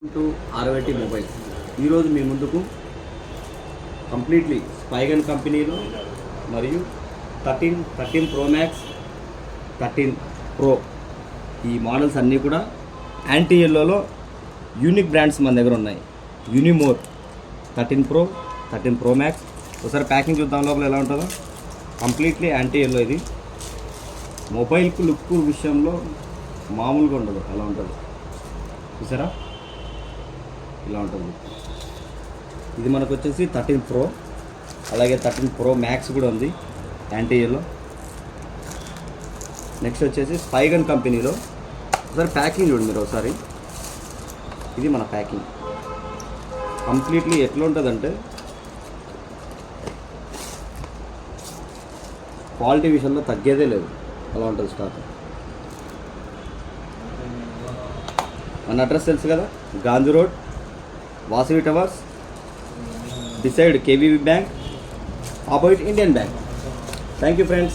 To ఆర్వైటీ mobiles ఈరోజు మీ ముందుకు completely స్పైగన్ కంపెనీలో మరియు 13 ప్రో మ్యాక్స్ 13 ప్రో ఈ మోడల్స్ అన్నీ కూడా యాంటీ ఎల్లోలో యూనిక్ బ్రాండ్స్ మన దగ్గర ఉన్నాయి. యూనిమోర్ 13 ప్రో మ్యాక్స్. ఒకసారి ప్యాకింగ్ చూద్దాం లోపల ఎలా ఉంటుందో. Completely anti yellow. ఇది మొబైల్కు లుక్ విషయంలో మామూలుగా ఉండదు, అలా ఉంటుంది. చూసారా, ఇలా ఉంటుంది. ఇది మనకు వచ్చేసి 13 ప్రో, అలాగే 13 ప్రో మ్యాక్స్ కూడా ఉంది యాంటీ ఎల్లో. నెక్స్ట్ వచ్చేసి స్పైగన్ కంపెనీలో. ఒకసారి ప్యాకింగ్ చూడండి మీరు ఒకసారి. ఇది మన ప్యాకింగ్ కంప్లీట్లీ ఎట్లా ఉంటుందంటే క్వాలిటీ విషయంలో తగ్గేదే లేదు, అలా ఉంటుంది స్టాక్. మన అడ్రస్ తెలుసు కదా, Gandhi road, Vasavi towers, beside KVB Bank, opposite Indian Bank. Thank you friends.